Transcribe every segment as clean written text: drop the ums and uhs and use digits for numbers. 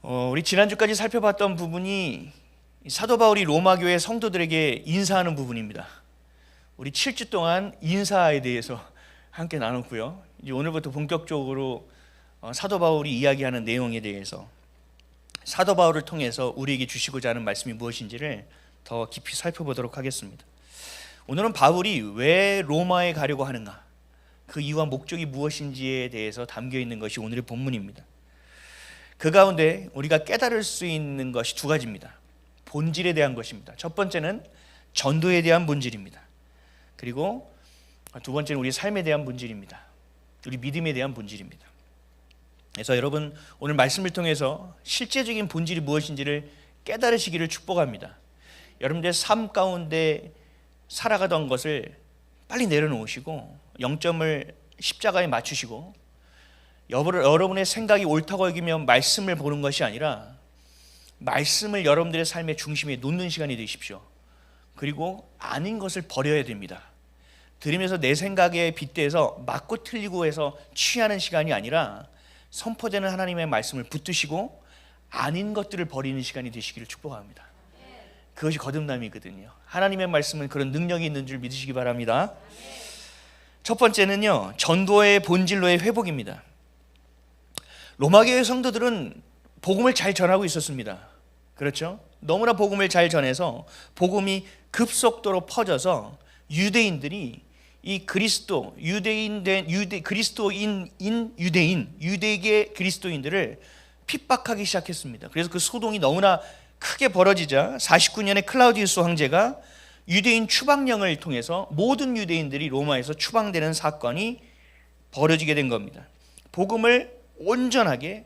우리 지난주까지 살펴봤던 부분이 사도 바울이 로마 교회 성도들에게 인사하는 부분입니다. 우리 7주 동안 인사에 대해서 함께 나눴고요. 이제 오늘부터 본격적으로 사도 바울이 이야기하는 내용에 대해서 사도 바울을 통해서 우리에게 주시고자 하는 말씀이 무엇인지를 더 깊이 살펴보도록 하겠습니다. 오늘은 바울이 왜 로마에 가려고 하는가, 그 이유와 목적이 무엇인지에 대해서 담겨 있는 것이 오늘의 본문입니다. 그 가운데 우리가 깨달을 수 있는 것이 두 가지입니다. 본질에 대한 것입니다. 첫 번째는 전도에 대한 본질입니다. 그리고 두 번째는 우리 삶에 대한 본질입니다. 우리 믿음에 대한 본질입니다. 그래서 여러분, 오늘 말씀을 통해서 실제적인 본질이 무엇인지를 깨달으시기를 축복합니다. 여러분들의 삶 가운데 살아가던 것을 빨리 내려놓으시고 0점을 십자가에 맞추시고 여러분의 생각이 옳다고 여기면 말씀을 보는 것이 아니라 말씀을 여러분들의 삶의 중심에 놓는 시간이 되십시오. 그리고 아닌 것을 버려야 됩니다. 들으면서 내 생각에 빗대서 맞고 틀리고 해서 취하는 시간이 아니라 선포되는 하나님의 말씀을 붙드시고 아닌 것들을 버리는 시간이 되시기를 축복합니다. 그것이 거듭남이거든요. 하나님의 말씀은 그런 능력이 있는 줄 믿으시기 바랍니다. 첫 번째는요, 전도의 본질로의 회복입니다. 로마교회 성도들은 복음을 잘 전하고 있었습니다. 그렇죠? 너무나 복음을 잘 전해서 복음이 급속도로 퍼져서 유대인들이 이 그리스도 유대계 그리스도인들을 핍박하기 시작했습니다. 그래서 그 소동이 너무나 크게 벌어지자 49년에 클라우디우스 황제가 유대인 추방령을 통해서 모든 유대인들이 로마에서 추방되는 사건이 벌어지게 된 겁니다. 복음을 온전하게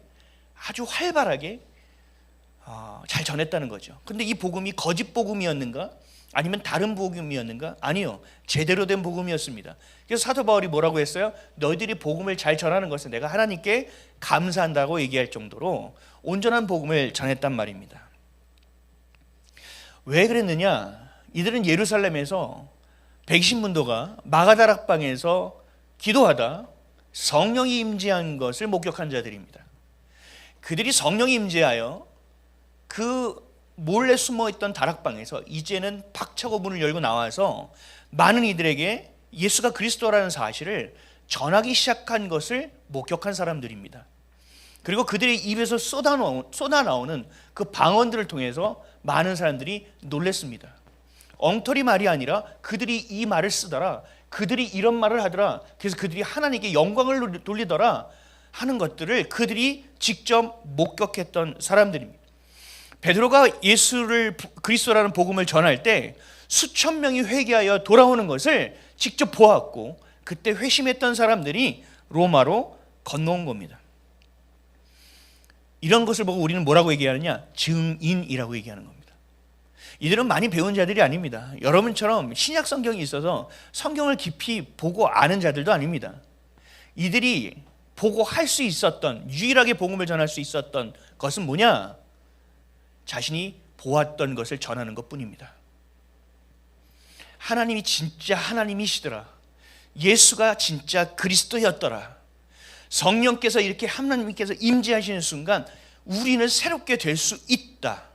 아주 활발하게 잘 전했다는 거죠. 근데 이 복음이 거짓 복음이었는가? 아니면 다른 복음이었는가? 아니요, 제대로 된 복음이었습니다. 그래서 사도 바울이 뭐라고 했어요? 너희들이 복음을 잘 전하는 것은 내가 하나님께 감사한다고 얘기할 정도로 온전한 복음을 전했단 말입니다. 왜 그랬느냐? 이들은 예루살렘에서 백신문도가 마가다락방에서 기도하다 성령이 임재한 것을 목격한 자들입니다. 그들이 성령이 임재하여 그 몰래 숨어있던 다락방에서 이제는 박차고 문을 열고 나와서 많은 이들에게 예수가 그리스도라는 사실을 전하기 시작한 것을 목격한 사람들입니다. 그리고 그들의 입에서 쏟아나오는 그 방언들을 통해서 많은 사람들이 놀랐습니다. 엉터리 말이 아니라 그들이 이 말을 쓰더라, 그들이 이런 말을 하더라, 그래서 그들이 하나님께 영광을 돌리더라 하는 것들을 그들이 직접 목격했던 사람들입니다. 베드로가 예수를 그리스도라는 복음을 전할 때 수천 명이 회개하여 돌아오는 것을 직접 보았고, 그때 회심했던 사람들이 로마로 건너온 겁니다. 이런 것을 보고 우리는 뭐라고 얘기하느냐? 증인이라고 얘기하는 겁니다. 이들은 많이 배운 자들이 아닙니다. 여러분처럼 신약 성경이 있어서 성경을 깊이 보고 아는 자들도 아닙니다. 이들이 보고 할 수 있었던, 유일하게 복음을 전할 수 있었던 것은 뭐냐? 자신이 보았던 것을 전하는 것뿐입니다. 하나님이 진짜 하나님이시더라, 예수가 진짜 그리스도였더라, 성령께서 이렇게 하나님께서 임재하시는 순간 우리는 새롭게 될 수 있다.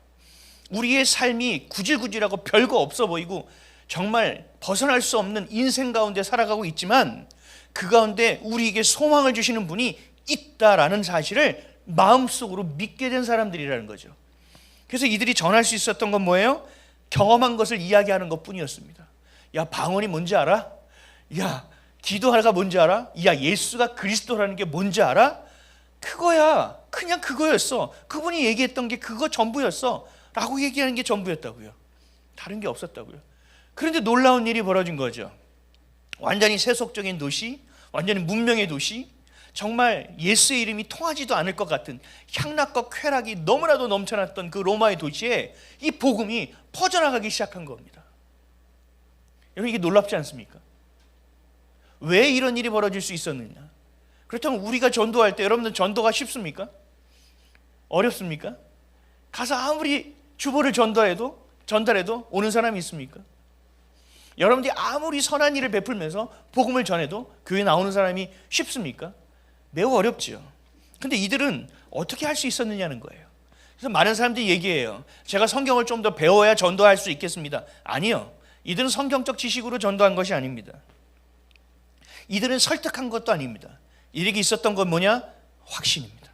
우리의 삶이 구질구질하고 별거 없어 보이고 정말 벗어날 수 없는 인생 가운데 살아가고 있지만 그 가운데 우리에게 소망을 주시는 분이 있다라는 사실을 마음속으로 믿게 된 사람들이라는 거죠. 그래서 이들이 전할 수 있었던 건 뭐예요? 경험한 것을 이야기하는 것뿐이었습니다. 야, 방언이 뭔지 알아? 야, 기도하가 뭔지 알아? 야, 예수가 그리스도라는 게 뭔지 알아? 그거야. 그냥 그거였어. 그분이 얘기했던 게 그거 전부였어 라고 얘기하는 게 전부였다고요. 다른 게 없었다고요. 그런데 놀라운 일이 벌어진 거죠. 완전히 세속적인 도시, 완전히 문명의 도시, 정말 예수의 이름이 통하지도 않을 것 같은 향락과 쾌락이 너무나도 넘쳐났던 그 로마의 도시에 이 복음이 퍼져나가기 시작한 겁니다. 여러분, 이게 놀랍지 않습니까? 왜 이런 일이 벌어질 수 있었느냐? 그렇다면 우리가 전도할 때 여러분들 전도가 쉽습니까? 어렵습니까? 가서 아무리 주보를 전달해도 오는 사람이 있습니까? 여러분들이 아무리 선한 일을 베풀면서 복음을 전해도 교회 나오는 사람이 쉽습니까? 매우 어렵죠. 근데 이들은 어떻게 할 수 있었느냐는 거예요. 그래서 많은 사람들이 얘기해요. 제가 성경을 좀 더 배워야 전도할 수 있겠습니다. 아니요. 이들은 성경적 지식으로 전도한 것이 아닙니다. 이들은 설득한 것도 아닙니다. 이들에게 있었던 건 뭐냐? 확신입니다.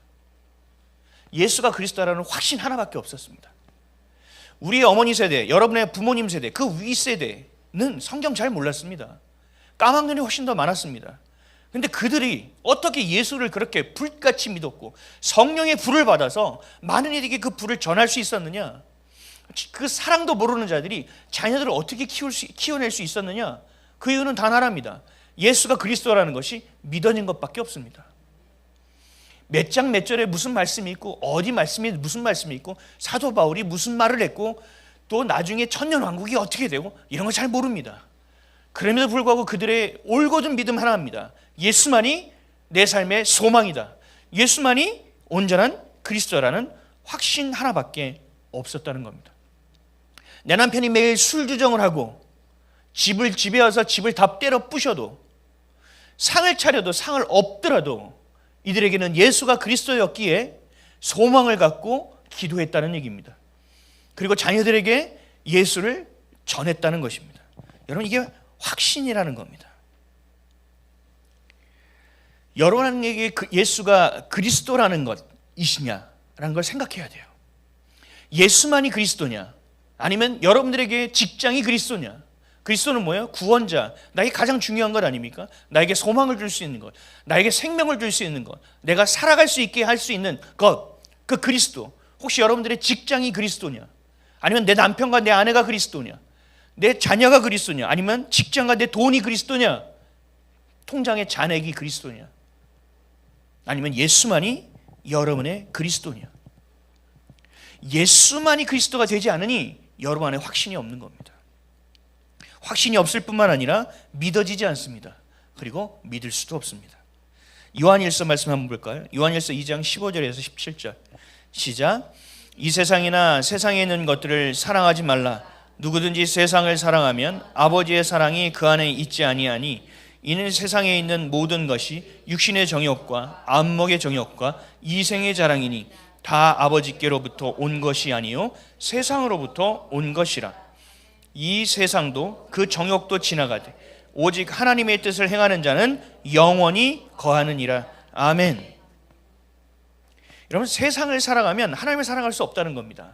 예수가 그리스도라는 확신 하나밖에 없었습니다. 우리의 어머니 세대, 여러분의 부모님 세대, 그 위 세대는 성경 잘 몰랐습니다. 까막눈이 훨씬 더 많았습니다. 근데 그들이 어떻게 예수를 그렇게 불같이 믿었고 성령의 불을 받아서 많은 이들에게 그 불을 전할 수 있었느냐? 그 사랑도 모르는 자들이 자녀들을 어떻게 키워낼 수 있었느냐? 그 이유는 단 하나입니다. 예수가 그리스도라는 것이 믿어진 것밖에 없습니다. 몇 장 몇 절에 무슨 말씀이 있고 어디 말씀에 무슨 말씀이 있고 사도 바울이 무슨 말을 했고 또 나중에 천년왕국이 어떻게 되고 이런 걸 잘 모릅니다. 그럼에도 불구하고 그들의 올곧은 믿음 하나입니다. 예수만이 내 삶의 소망이다. 예수만이 온전한 그리스도라는 확신 하나밖에 없었다는 겁니다. 내 남편이 매일 술 주정을 하고 집에 와서 집을 다 때려 부셔도 상을 차려도 상을 엎더라도 이들에게는 예수가 그리스도였기에 소망을 갖고 기도했다는 얘기입니다. 그리고 자녀들에게 예수를 전했다는 것입니다. 여러분, 이게 확신이라는 겁니다. 여러분에게 예수가 그리스도라는 것이시냐라는 걸 생각해야 돼요. 예수만이 그리스도냐, 아니면 여러분들에게 직장이 그리스도냐? 그리스도는 뭐예요? 구원자, 나에게 가장 중요한 것 아닙니까? 나에게 소망을 줄 수 있는 것, 나에게 생명을 줄 수 있는 것, 내가 살아갈 수 있게 할 수 있는 것, 그 그리스도. 혹시 여러분들의 직장이 그리스도냐? 아니면 내 남편과 내 아내가 그리스도냐? 내 자녀가 그리스도냐? 아니면 직장과 내 돈이 그리스도냐? 통장의 잔액이 그리스도냐? 아니면 예수만이 여러분의 그리스도냐? 예수만이 그리스도가 되지 않으니 여러분 안에 확신이 없는 겁니다. 확신이 없을 뿐만 아니라 믿어지지 않습니다. 그리고 믿을 수도 없습니다. 요한일서 말씀 한번 볼까요? 요한일서 2장 15절에서 17절 시작. 이 세상이나 세상에 있는 것들을 사랑하지 말라. 누구든지 세상을 사랑하면 아버지의 사랑이 그 안에 있지 아니하니 이는 세상에 있는 모든 것이 육신의 정욕과 안목의 정욕과 이생의 자랑이니 다 아버지께로부터 온 것이 아니요 세상으로부터 온 것이라. 이 세상도 그 정욕도 지나가되 오직 하나님의 뜻을 행하는 자는 영원히 거하느니라. 아멘. 여러분, 세상을 사랑하면 하나님을 사랑할 수 없다는 겁니다.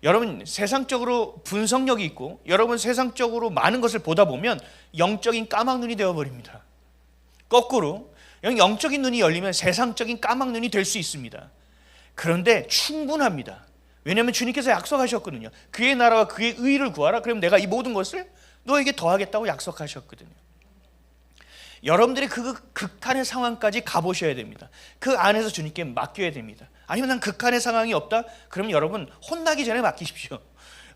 여러분, 세상적으로 분석력이 있고 여러분 세상적으로 많은 것을 보다 보면 영적인 까막눈이 되어버립니다. 거꾸로 영적인 눈이 열리면 세상적인 까막눈이 될 수 있습니다. 그런데 충분합니다. 왜냐하면 주님께서 약속하셨거든요. 그의 나라와 그의 의를 구하라. 그럼 내가 이 모든 것을 너에게 더하겠다고 약속하셨거든요. 여러분들이 그 극한의 상황까지 가보셔야 됩니다. 그 안에서 주님께 맡겨야 됩니다. 아니면 난 극한의 상황이 없다? 그러면 여러분 혼나기 전에 맡기십시오.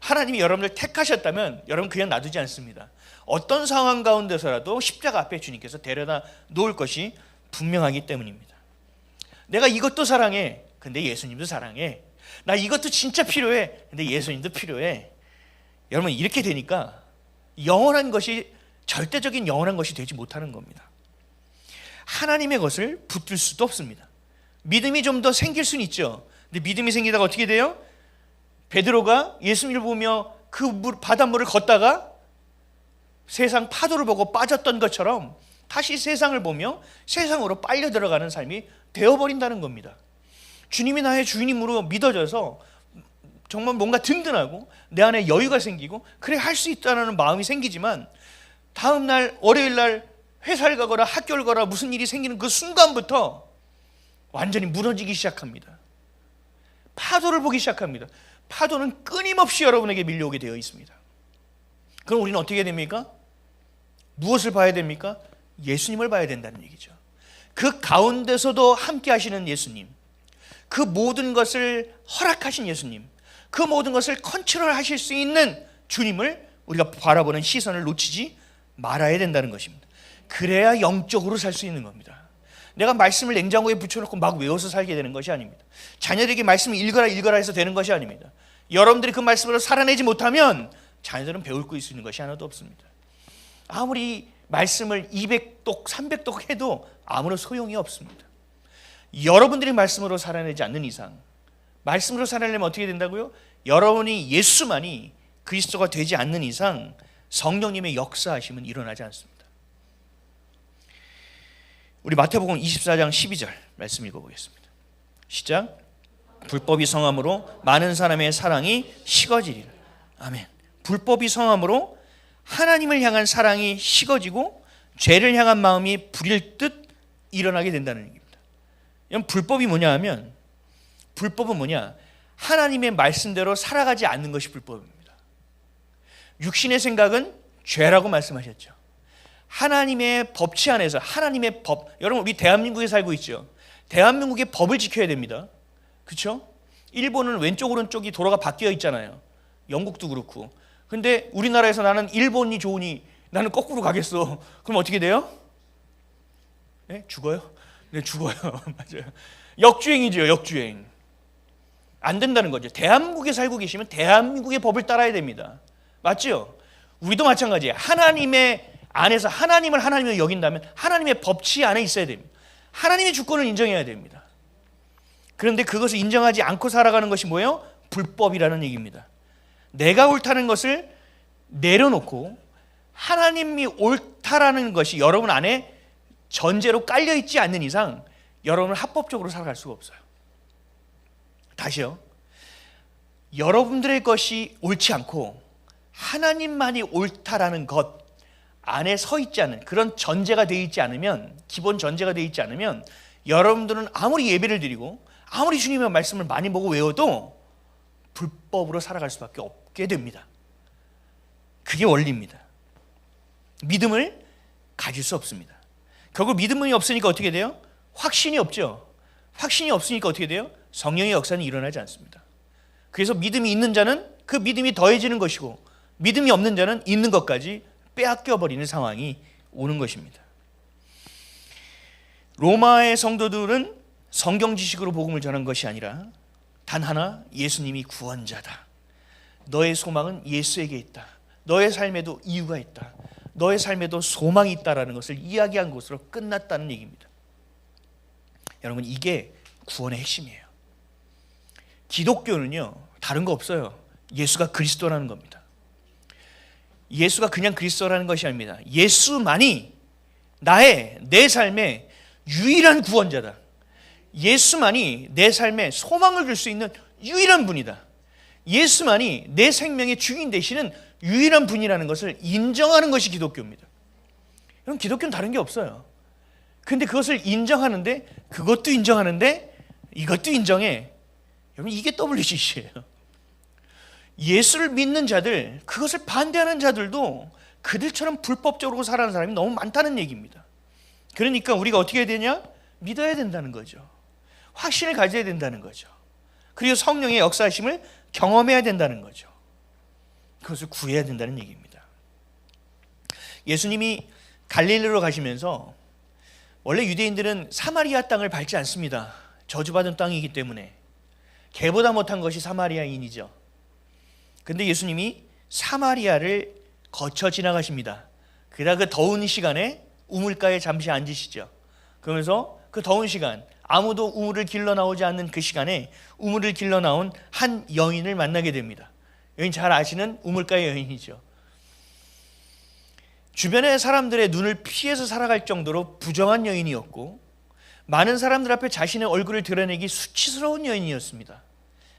하나님이 여러분을 택하셨다면 여러분 그냥 놔두지 않습니다. 어떤 상황 가운데서라도 십자가 앞에 주님께서 데려다 놓을 것이 분명하기 때문입니다. 내가 이것도 사랑해. 근데 예수님도 사랑해. 나 이것도 진짜 필요해. 근데 예수님도 필요해. 여러분, 이렇게 되니까 영원한 것이, 절대적인 영원한 것이 되지 못하는 겁니다. 하나님의 것을 붙들 수도 없습니다. 믿음이 좀 더 생길 수는 있죠. 근데 믿음이 생기다가 어떻게 돼요? 베드로가 예수님을 보며 그 바닷물을 걷다가 세상 파도를 보고 빠졌던 것처럼 다시 세상을 보며 세상으로 빨려 들어가는 삶이 되어버린다는 겁니다. 주님이 나의 주인임으로 믿어져서 정말 뭔가 든든하고 내 안에 여유가 생기고 그래 할 수 있다는 마음이 생기지만 다음 날 월요일 날 회사를 가거나 학교를 가거나 무슨 일이 생기는 그 순간부터 완전히 무너지기 시작합니다. 파도를 보기 시작합니다. 파도는 끊임없이 여러분에게 밀려오게 되어 있습니다. 그럼 우리는 어떻게 됩니까? 무엇을 봐야 됩니까? 예수님을 봐야 된다는 얘기죠. 그 가운데서도 함께 하시는 예수님, 그 모든 것을 허락하신 예수님, 그 모든 것을 컨트롤하실 수 있는 주님을 우리가 바라보는 시선을 놓치지 말아야 된다는 것입니다. 그래야 영적으로 살 수 있는 겁니다. 내가 말씀을 냉장고에 붙여놓고 막 외워서 살게 되는 것이 아닙니다. 자녀들에게 말씀을 읽어라 해서 되는 것이 아닙니다. 여러분들이 그 말씀으로 살아내지 못하면 자녀들은 배울 수 있는 것이 하나도 없습니다. 아무리 말씀을 200독, 300독 해도 아무런 소용이 없습니다. 여러분들이 말씀으로 살아내지 않는 이상 말씀으로 살아내려면 어떻게 된다고요? 여러분이 예수만이 그리스도가 되지 않는 이상 성령님의 역사하심은 일어나지 않습니다. 우리 마태복음 24장 12절 말씀 읽어보겠습니다. 시작. 불법이 성함으로 많은 사람의 사랑이 식어지리라. 아멘. 불법이 성함으로 하나님을 향한 사랑이 식어지고 죄를 향한 마음이 불일 듯 일어나게 된다는 얘기입니다. 이건 불법이 뭐냐 하면, 불법은 뭐냐? 하나님의 말씀대로 살아가지 않는 것이 불법입니다. 육신의 생각은 죄라고 말씀하셨죠. 하나님의 법치 안에서, 하나님의 법, 여러분 우리 대한민국에 살고 있죠. 대한민국의 법을 지켜야 됩니다. 그렇죠? 일본은 왼쪽 오른쪽이 도로가 바뀌어 있잖아요. 영국도 그렇고. 근데 우리나라에서 나는 일본이 좋으니 나는 거꾸로 가겠어. 그럼 어떻게 돼요? 네? 죽어요? 네, 죽어요. 맞아요. 역주행이죠, 역주행. 안 된다는 거죠. 대한민국에 살고 계시면 대한민국의 법을 따라야 됩니다. 맞죠? 우리도 마찬가지예요. 하나님의 안에서 하나님을 하나님으로 여긴다면 하나님의 법치 안에 있어야 됩니다. 하나님의 주권을 인정해야 됩니다. 그런데 그것을 인정하지 않고 살아가는 것이 뭐예요? 불법이라는 얘기입니다. 내가 옳다는 것을 내려놓고 하나님이 옳다라는 것이 여러분 안에 전제로 깔려있지 않는 이상 여러분은 합법적으로 살아갈 수가 없어요. 다시요. 여러분들의 것이 옳지 않고 하나님만이 옳다라는 것 안에 서 있지 않은, 그런 전제가 되어 있지 않으면, 기본 전제가 되어 있지 않으면 여러분들은 아무리 예배를 드리고 아무리 주님의 말씀을 많이 보고 외워도 불법으로 살아갈 수밖에 없게 됩니다. 그게 원리입니다. 믿음을 가질 수 없습니다. 결국 믿음이 없으니까 어떻게 돼요? 확신이 없죠. 확신이 없으니까 어떻게 돼요? 성령의 역사는 일어나지 않습니다. 그래서 믿음이 있는 자는 그 믿음이 더해지는 것이고, 믿음이 없는 자는 있는 것까지 빼앗겨 버리는 상황이 오는 것입니다. 로마의 성도들은 성경 지식으로 복음을 전한 것이 아니라 단 하나, 예수님이 구원자다. 너의 소망은 예수에게 있다. 너의 삶에도 이유가 있다. 너의 삶에도 소망이 있다라는 것을 이야기한 것으로 끝났다는 얘기입니다. 여러분, 이게 구원의 핵심이에요. 기독교는요, 다른 거 없어요. 예수가 그리스도라는 겁니다. 예수가 그냥 그리스도라는 것이 아닙니다. 예수만이 내 삶의 유일한 구원자다. 예수만이 내 삶에 소망을 줄 수 있는 유일한 분이다. 예수만이 내 생명의 주인 되시는 유일한 분이라는 것을 인정하는 것이 기독교입니다. 여러분, 기독교는 다른 게 없어요. 근데 그것을 인정하는데, 그것도 인정하는데 이것도 인정해. 여러분, 이게 WCC예요. 예수를 믿는 자들, 그것을 반대하는 자들도 그들처럼 불법적으로 살아가는 사람이 너무 많다는 얘기입니다. 그러니까 우리가 어떻게 해야 되냐? 믿어야 된다는 거죠. 확신을 가져야 된다는 거죠. 그리고 성령의 역사하심을 경험해야 된다는 거죠. 그것을 구해야 된다는 얘기입니다. 예수님이 갈릴리로 가시면서, 원래 유대인들은 사마리아 땅을 밟지 않습니다. 저주받은 땅이기 때문에. 개보다 못한 것이 사마리아인이죠. 근데 예수님이 사마리아를 거쳐 지나가십니다. 그러다 그 더운 시간에 우물가에 잠시 앉으시죠. 그러면서 그 더운 시간, 아무도 우물을 길러 나오지 않는 그 시간에 우물을 길러 나온 한 여인을 만나게 됩니다. 여인 잘 아시는 우물가의 여인이죠. 주변의 사람들의 눈을 피해서 살아갈 정도로 부정한 여인이었고, 많은 사람들 앞에 자신의 얼굴을 드러내기 수치스러운 여인이었습니다.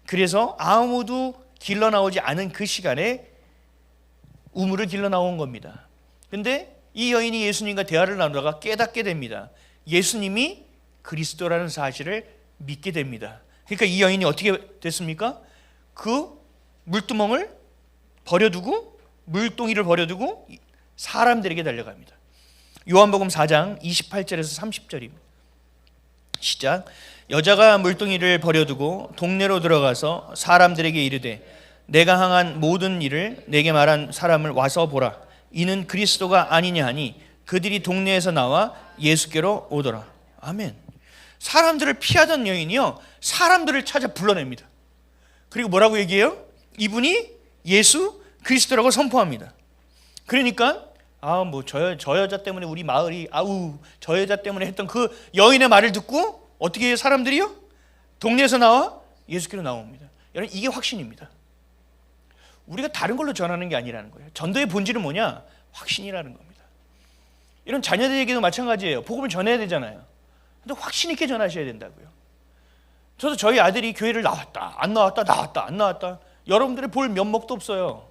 그래서 아무도 길러 나오지 않은 그 시간에 우물을 길러 나온 겁니다. 근데 이 여인이 예수님과 대화를 나누다가 깨닫게 됩니다. 예수님이 그리스도라는 사실을 믿게 됩니다. 그러니까 이 여인이 어떻게 됐습니까? 그 물두멍을 버려두고, 물동이를 버려두고 사람들에게 달려갑니다. 요한복음 4장 28절에서 30절입니다. 시작. 여자가 물동이를 버려두고 동네로 들어가서 사람들에게 이르되, 내가 행한 모든 일을 내게 말한 사람을 와서 보라. 이는 그리스도가 아니냐 하니 그들이 동네에서 나와 예수께로 오더라. 아멘. 사람들을 피하던 여인이요, 사람들을 찾아 불러냅니다. 그리고 뭐라고 얘기해요? 이분이 예수 그리스도라고 선포합니다. 그러니까 저 여자 때문에 우리 마을이 저 여자 때문에 했던 그 여인의 말을 듣고 어떻게 해요? 사람들이요? 동네에서 나와 예수께로 나옵니다. 여러분, 이게 확신입니다. 우리가 다른 걸로 전하는 게 아니라는 거예요. 전도의 본질은 뭐냐? 확신이라는 겁니다. 이런 자녀들에게도 마찬가지예요. 복음을 전해야 되잖아요. 근데 확신 있게 전하셔야 된다고요. 저도 저희 아들이 교회를 나왔다 안 나왔다 나왔다 안 나왔다, 여러분들이 볼 면목도 없어요.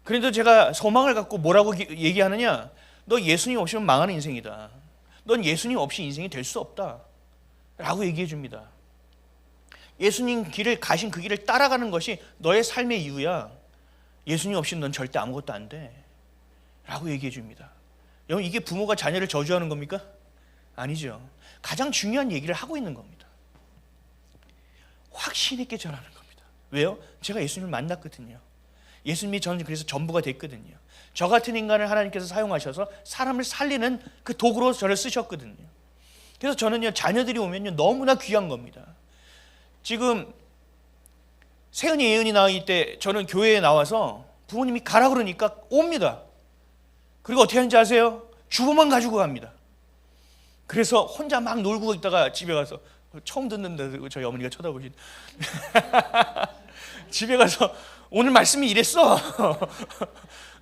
그래도 제가 소망을 갖고 뭐라고 얘기하느냐? 너 예수님 없이는 망하는 인생이다. 넌 예수님 없이 인생이 될 수 없다 라고 얘기해 줍니다. 예수님 길을 가신 그 길을 따라가는 것이 너의 삶의 이유야. 예수님 없이는 넌 절대 아무것도 안 돼 라고 얘기해 줍니다. 여러분, 이게 부모가 자녀를 저주하는 겁니까? 아니죠. 가장 중요한 얘기를 하고 있는 겁니다. 확신 있게 전하는 겁니다. 왜요? 제가 예수님을 만났거든요. 예수님이 저는 그래서 전부가 됐거든요. 저 같은 인간을 하나님께서 사용하셔서 사람을 살리는 그 도구로 저를 쓰셨거든요. 그래서 저는요, 자녀들이 오면요 너무나 귀한 겁니다. 지금 세은이 예은이 나이 때 저는 교회에 나와서 부모님이 가라 그러니까 옵니다. 그리고 어떻게 하는지 아세요? 주보만 가지고 갑니다. 그래서 혼자 막 놀고 있다가 집에 가서, 처음 듣는데 저희 어머니가 쳐다보신 집에 가서 오늘 말씀이 이랬어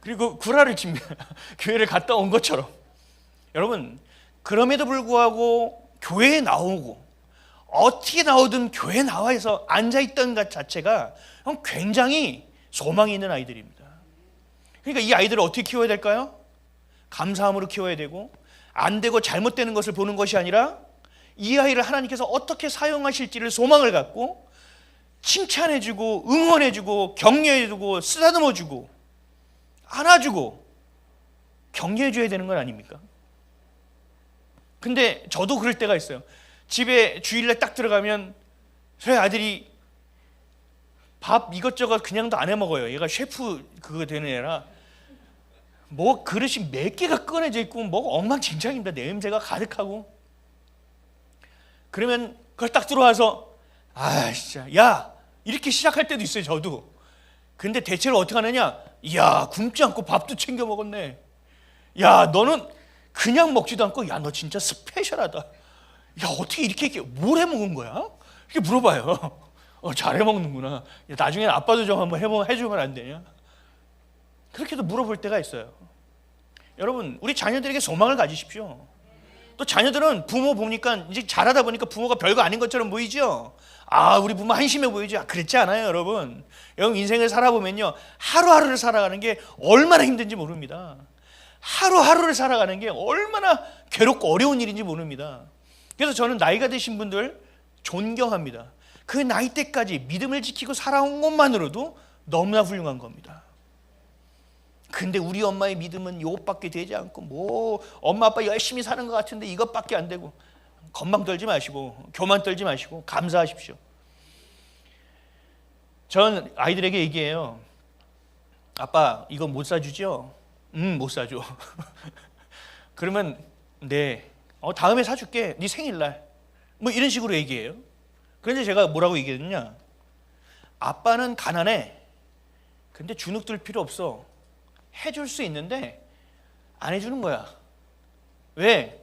그리고 구라를 칩니다. 교회를 갔다 온 것처럼. 여러분, 그럼에도 불구하고 교회에 나오고 어떻게 나오든 교회에 나와서 앉아있던 것 자체가 굉장히 소망이 있는 아이들입니다. 그러니까 이 아이들을 어떻게 키워야 될까요? 감사함으로 키워야 되고, 안 되고 잘못되는 것을 보는 것이 아니라 이 아이를 하나님께서 어떻게 사용하실지를 소망을 갖고 칭찬해주고 응원해주고 격려해주고 쓰다듬어주고 안아주고 격려해줘야 되는 건 아닙니까? 근데 저도 그럴 때가 있어요. 집에 주일날 딱 들어가면 저희 아들이 밥 이것저것 그냥도 안 해먹어요. 얘가 셰프 그거 되는 애라 뭐 그릇이 몇 개가 꺼내져 있고 뭐 엉망진창입니다. 냄새가 가득하고. 그러면 그걸 딱 들어와서 진짜 야 이렇게 시작할 때도 있어요. 저도. 근데 대체로 어떻게 하느냐? 야, 굶지 않고 밥도 챙겨 먹었네. 야, 너는 그냥 먹지도 않고, 야, 너 진짜 스페셜하다. 야, 어떻게 이렇게 뭘 해 먹은 거야? 이렇게 물어봐요. 잘해 먹는구나. 야, 나중에 아빠도 좀 한번 해주면 안 되냐? 그렇게도 물어볼 때가 있어요. 여러분, 우리 자녀들에게 소망을 가지십시오. 또 자녀들은 부모 보니까 이제 자라다 보니까 부모가 별거 아닌 것처럼 보이죠. 우리 부모 한심해 보이죠. 그렇지 않아요, 여러분. 여러분, 인생을 살아보면요, 하루하루를 살아가는 게 얼마나 힘든지 모릅니다. 하루하루를 살아가는 게 얼마나 괴롭고 어려운 일인지 모릅니다. 그래서 저는 나이가 드신 분들 존경합니다. 그 나이 때까지 믿음을 지키고 살아온 것만으로도 너무나 훌륭한 겁니다. 근데 우리 엄마의 믿음은 이것밖에 되지 않고, 뭐 엄마 아빠 열심히 사는 것 같은데 이것밖에 안 되고, 건방 떨지 마시고 교만 떨지 마시고 감사하십시오. 전 아이들에게 얘기해요. 아빠 이거 못 사주죠? 못 사줘. 그러면 네, 다음에 사줄게. 네 생일날. 뭐 이런 식으로 얘기해요. 그런데 제가 뭐라고 얘기했느냐? 아빠는 가난해. 근데 주눅들 필요 없어. 해줄 수 있는데 안 해주는 거야. 왜?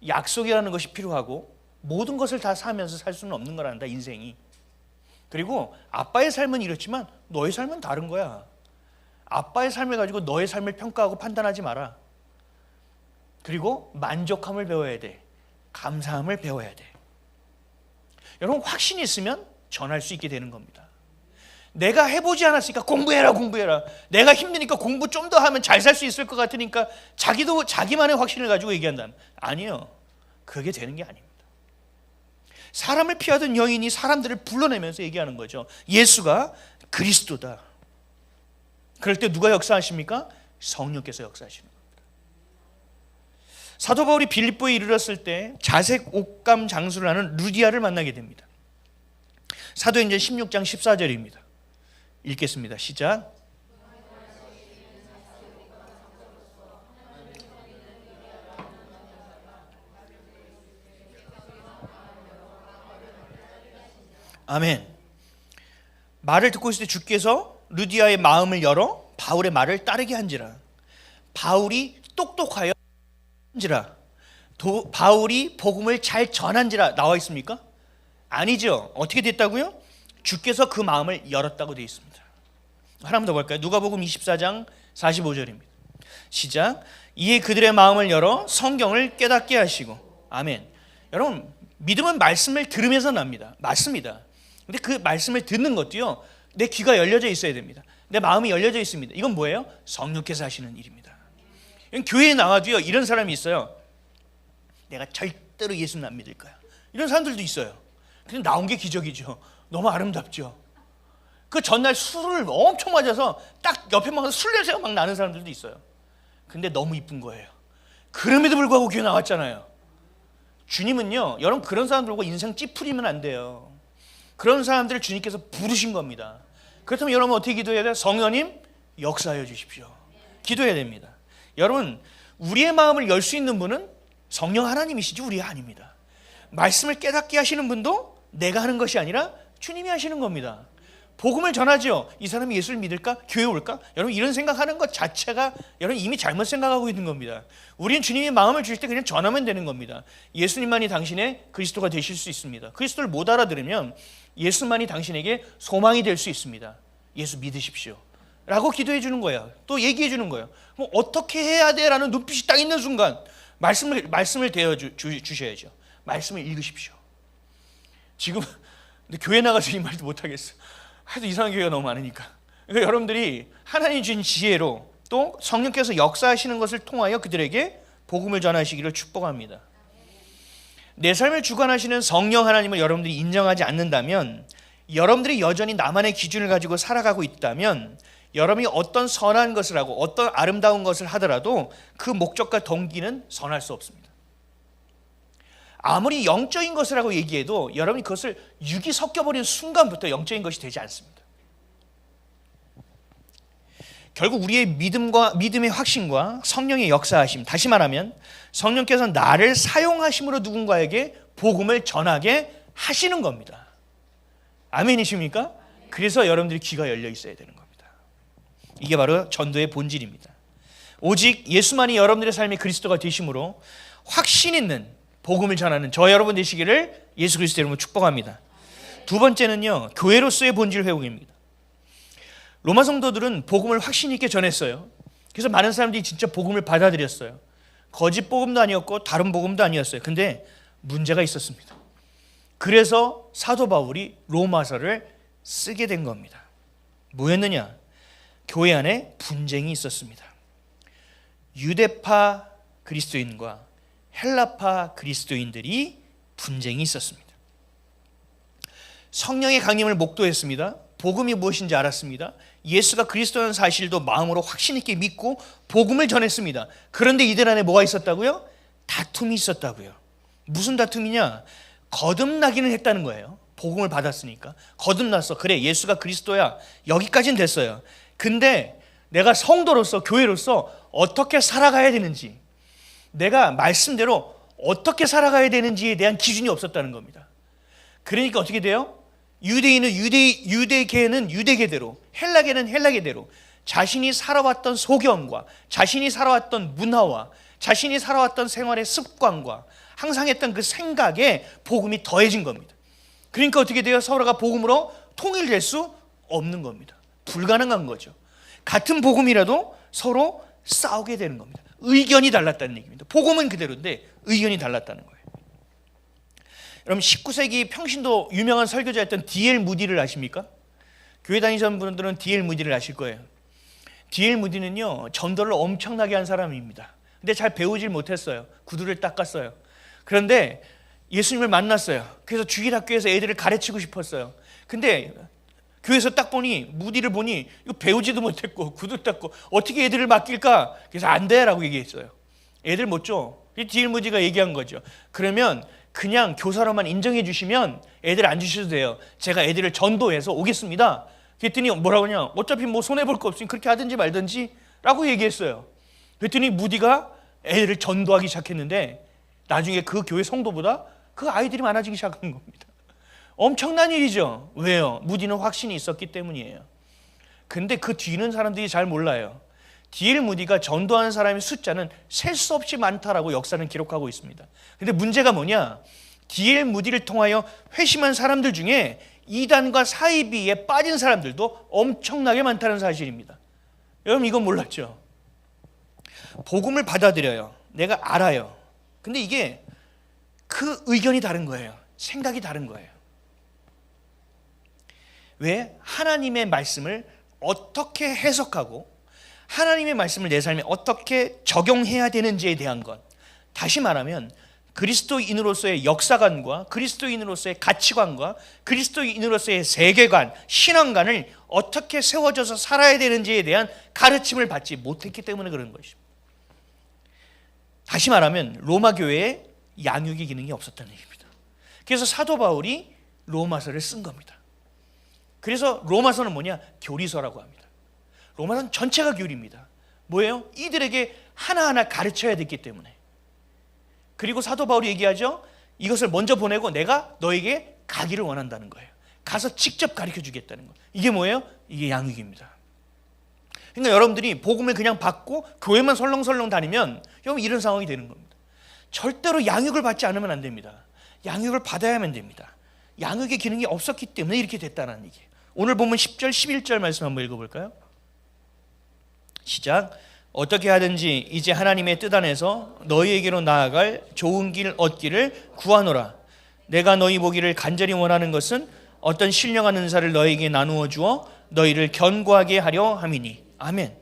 약속이라는 것이 필요하고 모든 것을 다 사면서 살 수는 없는 거란다, 인생이. 그리고 아빠의 삶은 이렇지만 너의 삶은 다른 거야. 아빠의 삶을 가지고 너의 삶을 평가하고 판단하지 마라. 그리고 만족함을 배워야 돼. 감사함을 배워야 돼. 여러분, 확신이 있으면 전할 수 있게 되는 겁니다. 내가 해보지 않았으니까 공부해라. 내가 힘드니까 공부 좀 더 하면 잘 살 수 있을 것 같으니까 자기도 자기만의 확신을 가지고 얘기한다는. 아니요, 그게 되는 게 아닙니다. 사람을 피하던 여인이 사람들을 불러내면서 얘기하는 거죠. 예수가 그리스도다. 그럴 때 누가 역사하십니까? 성령께서 역사하시는 겁니다. 사도 바울이 빌립보에 이르렀을 때 자색 옷감 장수를 하는 루디아를 만나게 됩니다. 사도행전 16장 14절입니다. 읽겠습니다. 시작. 아멘. 말을 듣고 있을 때 주께서 루디아의 마음을 열어 바울의 말을 따르게 한지라. 바울이 똑똑하여 한지라. 바울이 복음을 잘 전한지라 나와 있습니까? 아니죠. 어떻게 됐다고요? 주께서 그 마음을 열었다고 되어 있습니다. 하나만 더 볼까요? 누가복음 24장 45절입니다. 시작. 이에 그들의 마음을 열어 성경을 깨닫게 하시고. 아멘. 여러분, 믿음은 말씀을 들으면서 납니다. 맞습니다. 근데 그 말씀을 듣는 것도요, 내 귀가 열려져 있어야 됩니다. 내 마음이 열려져 있습니다. 이건 뭐예요? 성령께서 하시는 일입니다. 교회에 나와도요, 이런 사람이 있어요. 내가 절대로 예수는 안 믿을 거야. 이런 사람들도 있어요. 근데 나온 게 기적이죠. 너무 아름답죠. 그 전날 술을 엄청 맞아서 딱 옆에 막 술 냄새가 막 나는 사람들도 있어요. 근데 너무 이쁜 거예요. 그럼에도 불구하고 교회 나왔잖아요. 주님은요, 여러분 그런 사람들과 인생 찌푸리면 안 돼요. 그런 사람들을 주님께서 부르신 겁니다. 그렇다면 여러분 어떻게 기도해야 돼요? 성령님 역사하여 주십시오. 기도해야 됩니다. 여러분, 우리의 마음을 열 수 있는 분은 성령 하나님이시지 우리가 아닙니다. 말씀을 깨닫게 하시는 분도 내가 하는 것이 아니라 주님이 하시는 겁니다. 복음을 전하죠. 이 사람이 예수를 믿을까? 교회 올까? 여러분, 이런 생각하는 것 자체가 여러분 이미 잘못 생각하고 있는 겁니다. 우리는 주님이 마음을 주실 때 그냥 전하면 되는 겁니다. 예수님만이 당신의 그리스도가 되실 수 있습니다. 그리스도를 못 알아들으면 예수만이 당신에게 소망이 될 수 있습니다. 예수 믿으십시오 라고 기도해 주는 거예요. 또 얘기해 주는 거예요. 그럼 어떻게 해야 돼? 라는 눈빛이 딱 있는 순간 말씀을 대어 주셔야죠. 말씀을 읽으십시오. 지금 근데 교회 나가서 이 말도 못하겠어. 하도 이상한 교회가 너무 많으니까. 그러니까 여러분들이 하나님 주신 지혜로 또 성령께서 역사하시는 것을 통하여 그들에게 복음을 전하시기를 축복합니다. 내 삶을 주관하시는 성령 하나님을 여러분들이 인정하지 않는다면, 여러분들이 여전히 나만의 기준을 가지고 살아가고 있다면, 여러분이 어떤 선한 것을 하고 어떤 아름다운 것을 하더라도 그 목적과 동기는 선할 수 없습니다. 아무리 영적인 것을 하고 얘기해도 여러분이 그것을 육이 섞여버리는 순간부터 영적인 것이 되지 않습니다. 결국 우리의 믿음의 확신과 성령의 역사하심, 다시 말하면 성령께서 나를 사용하심으로 누군가에게 복음을 전하게 하시는 겁니다. 아멘이십니까? 그래서 여러분들이 귀가 열려 있어야 되는 겁니다. 이게 바로 전도의 본질입니다. 오직 예수만이 여러분들의 삶의 그리스도가 되심으로 확신 있는 복음을 전하는 저 여러분 되시기를 예수 그리스도 이름으로 축복합니다. 두 번째는요, 교회로서의 본질 회복입니다. 로마 성도들은 복음을 확신 있게 전했어요. 그래서 많은 사람들이 진짜 복음을 받아들였어요. 거짓 복음도 아니었고 다른 복음도 아니었어요. 근데 문제가 있었습니다. 그래서 사도 바울이 로마서를 쓰게 된 겁니다. 뭐였느냐? 교회 안에 분쟁이 있었습니다. 유대파 그리스도인과 헬라파 그리스도인들이 분쟁이 있었습니다. 성령의 강림을 목도했습니다. 복음이 무엇인지 알았습니다. 예수가 그리스도라는 사실도 마음으로 확신 있게 믿고 복음을 전했습니다. 그런데 이들 안에 뭐가 있었다고요? 다툼이 있었다고요. 무슨 다툼이냐? 거듭나기는 했다는 거예요. 복음을 받았으니까 거듭났어. 그래, 예수가 그리스도야. 여기까지는 됐어요. 근데 내가 성도로서, 교회로서 어떻게 살아가야 되는지, 내가 말씀대로 어떻게 살아가야 되는지에 대한 기준이 없었다는 겁니다. 그러니까 어떻게 돼요? 유대인은 유대계는 유대계대로, 헬라계는 헬라계대로 자신이 살아왔던 소경과 자신이 살아왔던 문화와 자신이 살아왔던 생활의 습관과 항상 했던 그 생각에 복음이 더해진 겁니다. 그러니까 어떻게 돼요? 서로가 복음으로 통일될 수 없는 겁니다. 불가능한 거죠. 같은 복음이라도 서로 싸우게 되는 겁니다. 의견이 달랐다는 얘기입니다. 복음은 그대로인데 의견이 달랐다는 거예요. 여러분, 19세기 평신도 유명한 설교자였던 D.L. 무디를 아십니까? 교회 다니시는 분들은 D.L. 무디를 아실 거예요. D.L. 무디는요, 전도를 엄청나게 한 사람입니다. 근데 잘 배우질 못했어요. 구두를 닦았어요. 그런데 예수님을 만났어요. 그래서 주일학교에서 애들을 가르치고 싶었어요. 근데 교회에서 딱 보니, 무디를 보니 이거 배우지도 못했고 구두 닦고 어떻게 애들을 맡길까? 그래서 안 돼 라고 얘기했어요. 애들 못 줘. D.L. 무디가 얘기한 거죠. 그러면 그냥 교사로만 인정해 주시면 애들 안 주셔도 돼요. 제가 애들을 전도해서 오겠습니다. 그랬더니 뭐라고 하냐? 어차피 뭐 손해볼 거 없으니 그렇게 하든지 말든지 라고 얘기했어요. 그랬더니 무디가 애들을 전도하기 시작했는데 나중에 그 교회 성도보다 그 아이들이 많아지기 시작한 겁니다. 엄청난 일이죠. 왜요? 무디는 확신이 있었기 때문이에요. 근데 그 뒤는 사람들이 잘 몰라요. D.L. 무디가 전도하는 사람의 숫자는 셀 수 없이 많다라고 역사는 기록하고 있습니다. 근데 문제가 뭐냐? D.L. 무디를 통하여 회심한 사람들 중에 이단과 사이비에 빠진 사람들도 엄청나게 많다는 사실입니다. 여러분 이건 몰랐죠? 복음을 받아들여요. 내가 알아요. 근데 이게 그 의견이 다른 거예요. 생각이 다른 거예요. 왜? 하나님의 말씀을 어떻게 해석하고 하나님의 말씀을 내 삶에 어떻게 적용해야 되는지에 대한 것. 다시 말하면 그리스도인으로서의 역사관과 그리스도인으로서의 가치관과 그리스도인으로서의 세계관, 신앙관을 어떻게 세워져서 살아야 되는지에 대한 가르침을 받지 못했기 때문에 그런 것입니다. 다시 말하면 로마 교회에 양육의 기능이 없었다는 얘기입니다. 그래서 사도 바울이 로마서를 쓴 겁니다. 그래서 로마서는 뭐냐? 교리서라고 합니다. 로마서는 전체가 교리입니다. 뭐예요? 이들에게 하나하나 가르쳐야 됐기 때문에. 그리고 사도 바울이 얘기하죠. 이것을 먼저 보내고 내가 너에게 가기를 원한다는 거예요. 가서 직접 가르쳐 주겠다는 거예요. 이게 뭐예요? 이게 양육입니다. 그러니까 여러분들이 복음을 그냥 받고 교회만 설렁설렁 다니면 여러분 이런 상황이 되는 겁니다. 절대로 양육을 받지 않으면 안 됩니다. 양육을 받아야만 됩니다. 양육의 기능이 없었기 때문에 이렇게 됐다는 얘기예요. 오늘 보면 10절, 11절 말씀 한번 읽어볼까요? 시작. 어떻게 하든지 이제 하나님의 뜻 안에서 너희에게로 나아갈 좋은 길 얻기를 구하노라. 내가 너희 보기를 간절히 원하는 것은 어떤 신령한 은사를 너희에게 나누어 주어 너희를 견고하게 하려 함이니. 아멘.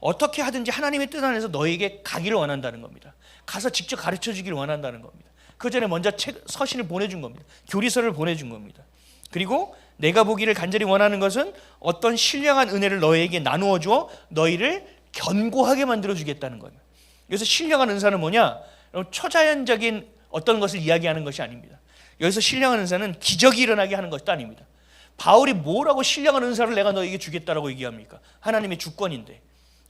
어떻게 하든지 하나님의 뜻 안에서 너희에게 가기를 원한다는 겁니다. 가서 직접 가르쳐 주기를 원한다는 겁니다. 그 전에 먼저 서신을 보내준 겁니다. 교리서를 보내준 겁니다. 그리고 내가 보기를 간절히 원하는 것은 어떤 신령한 은혜를 너희에게 나누어 주어 너희를 견고하게 만들어 주겠다는 거예요. 여기서 신령한 은사는 뭐냐? 초자연적인 어떤 것을 이야기하는 것이 아닙니다. 여기서 신령한 은사는 기적이 일어나게 하는 것도 아닙니다. 바울이 뭐라고 신령한 은사를 내가 너에게 주겠다라고 얘기합니까? 하나님의 주권인데.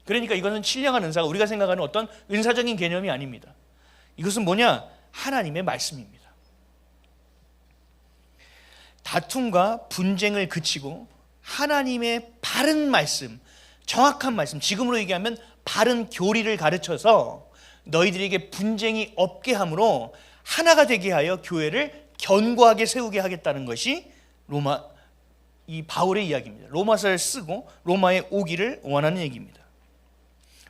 그러니까 이것은 신령한 은사가 우리가 생각하는 어떤 은사적인 개념이 아닙니다. 이것은 뭐냐? 하나님의 말씀입니다. 다툼과 분쟁을 그치고 하나님의 바른 말씀, 정확한 말씀, 지금으로 얘기하면 바른 교리를 가르쳐서 너희들에게 분쟁이 없게 함으로 하나가 되게 하여 교회를 견고하게 세우게 하겠다는 것이 이 바울의 이야기입니다. 로마서를 쓰고 로마에 오기를 원하는 얘기입니다.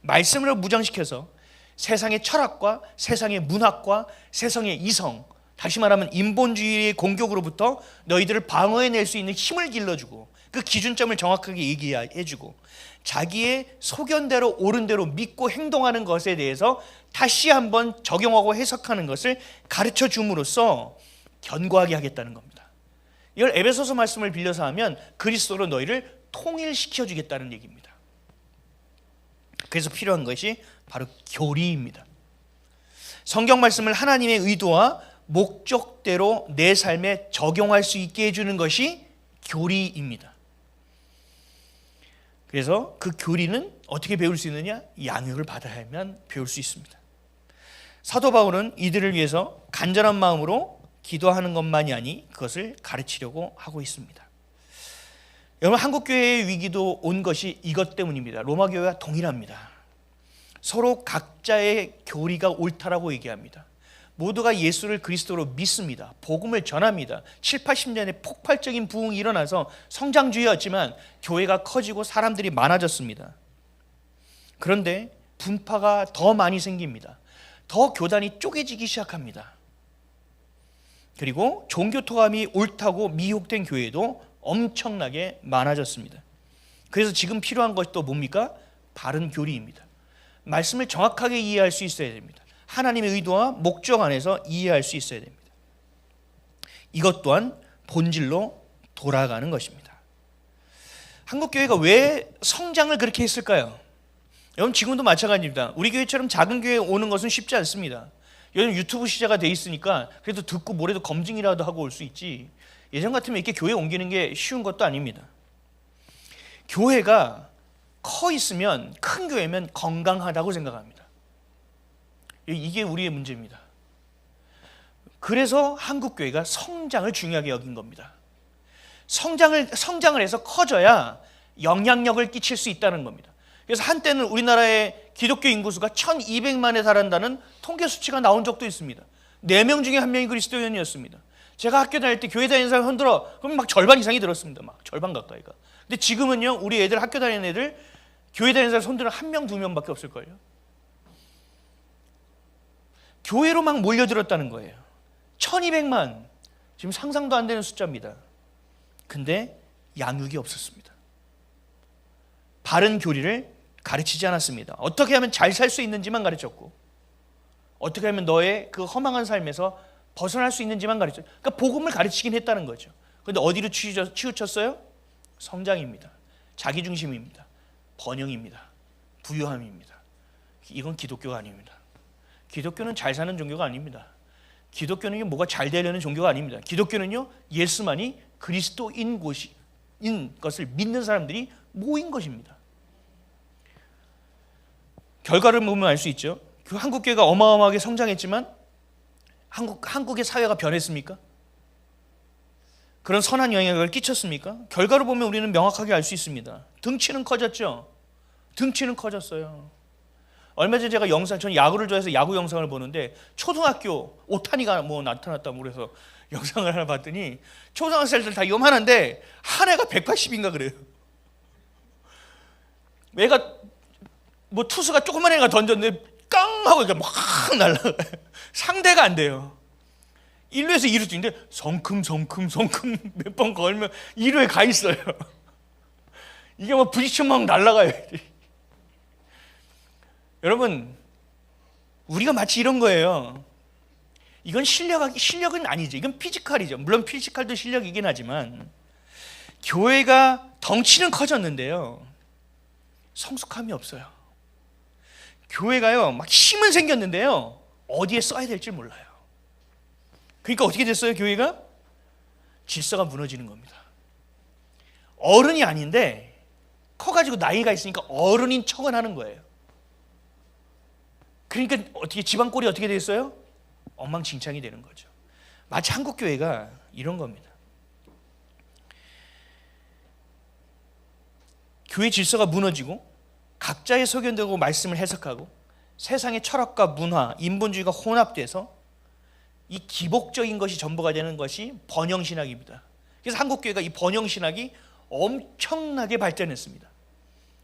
말씀으로 무장시켜서 세상의 철학과 세상의 문학과 세상의 이성, 다시 말하면 인본주의의 공격으로부터 너희들을 방어해낼 수 있는 힘을 길러주고 그 기준점을 정확하게 얘기해주고 자기의 소견대로 옳은 대로 믿고 행동하는 것에 대해서 다시 한번 적용하고 해석하는 것을 가르쳐 줌으로써 견고하게 하겠다는 겁니다. 이걸 에베소서 말씀을 빌려서 하면 그리스도로 너희를 통일시켜 주겠다는 얘기입니다. 그래서 필요한 것이 바로 교리입니다. 성경 말씀을 하나님의 의도와 목적대로 내 삶에 적용할 수 있게 해주는 것이 교리입니다. 그래서 그 교리는 어떻게 배울 수 있느냐? 양육을 받아야만 배울 수 있습니다. 사도 바울은 이들을 위해서 간절한 마음으로 기도하는 것만이 아니 그것을 가르치려고 하고 있습니다. 여러분, 한국교회의 위기도 온 것이 이것 때문입니다. 로마 교회와 동일합니다. 서로 각자의 교리가 옳다라고 얘기합니다. 모두가 예수를 그리스도로 믿습니다. 복음을 전합니다. 7, 80년에 폭발적인 부흥이 일어나서 성장주의였지만 교회가 커지고 사람들이 많아졌습니다. 그런데 분파가 더 많이 생깁니다. 더 교단이 쪼개지기 시작합니다. 그리고 종교토감이 옳다고 미혹된 교회도 엄청나게 많아졌습니다. 그래서 지금 필요한 것이 또 뭡니까? 바른 교리입니다. 말씀을 정확하게 이해할 수 있어야 됩니다. 하나님의 의도와 목적 안에서 이해할 수 있어야 됩니다. 이것 또한 본질로 돌아가는 것입니다. 한국교회가 왜 성장을 그렇게 했을까요? 여러분, 지금도 마찬가지입니다. 우리 교회처럼 작은 교회에 오는 것은 쉽지 않습니다. 요즘 유튜브 시대가 돼 있으니까 그래도 듣고 뭐래도 검증이라도 하고 올 수 있지, 예전 같으면 이렇게 교회 옮기는 게 쉬운 것도 아닙니다. 교회가 커 있으면, 큰 교회면 건강하다고 생각합니다. 이게 우리의 문제입니다. 그래서 한국교회가 성장을 중요하게 여긴 겁니다. 성장을 해서 커져야 영향력을 끼칠 수 있다는 겁니다. 그래서 한때는 우리나라의 기독교 인구수가 1200만에 달한다는 통계 수치가 나온 적도 있습니다. 4명 중에 1명이 그리스도인이었습니다. 제가 학교 다닐 때 교회 다니는 사람 흔들어 그럼 막 절반 이상이 들었습니다. 막 절반 가까이가. 근데 지금은요, 우리 애들 학교 다니는 애들 교회 다니는 사람 손들은 1명, 2명밖에 없을걸요. 교회로 막 몰려들었다는 거예요. 1200만, 지금 상상도 안 되는 숫자입니다. 근데 양육이 없었습니다. 바른 교리를 가르치지 않았습니다. 어떻게 하면 잘 살 수 있는지만 가르쳤고, 어떻게 하면 너의 그 허망한 삶에서 벗어날 수 있는지만 가르쳤어요. 그러니까 복음을 가르치긴 했다는 거죠. 그런데 어디로 치우쳤어요? 성장입니다. 자기중심입니다. 번영입니다. 부유함입니다. 이건 기독교가 아닙니다. 기독교는 잘 사는 종교가 아닙니다. 기독교는 뭐가 잘 되려는 종교가 아닙니다. 기독교는요, 예수만이 그리스도인 것을 믿는 사람들이 모인 것입니다. 결과를 보면 알 수 있죠. 그 한국교회가 어마어마하게 성장했지만 한국의 사회가 변했습니까? 그런 선한 영향을 끼쳤습니까? 결과로 보면 우리는 명확하게 알 수 있습니다. 등치는 커졌죠. 등치는 커졌어요. 얼마 전에 제가 저는 야구를 좋아해서 야구 영상을 보는데 초등학교 오타니가 뭐 나타났다 그래서 영상을 하나 봤더니 초등학생들 다 요만한데 한 애가 180인가 그래요. 애가 뭐 투수가 조그만 애가 던졌는데 깡 하고 이렇게 막 날아가요. 상대가 안 돼요. 1루에서 2루 뛰는데 성큼 몇 번 걸면 2루에 가 있어요. 이게 뭐 부딪히면 막 날아가요. 여러분, 우리가 마치 이런 거예요. 이건 실력은 아니죠. 이건 피지컬이죠. 물론 피지컬도 실력이긴 하지만 교회가 덩치는 커졌는데요, 성숙함이 없어요. 교회가요, 막 힘은 생겼는데요, 어디에 써야 될지 몰라요. 그러니까 어떻게 됐어요? 교회가 질서가 무너지는 겁니다. 어른이 아닌데 커가지고 나이가 있으니까 어른인 척은 하는 거예요. 그러니까 어떻게 집안 꼴이 어떻게 됐어요? 엉망진창이 되는 거죠. 마치 한국 교회가 이런 겁니다. 교회 질서가 무너지고 각자의 소견대로 말씀을 해석하고 세상의 철학과 문화, 인본주의가 혼합돼서 이 기복적인 것이 전부가 되는 것이 번영신학입니다. 그래서 한국교회가 이 번영신학이 엄청나게 발전했습니다.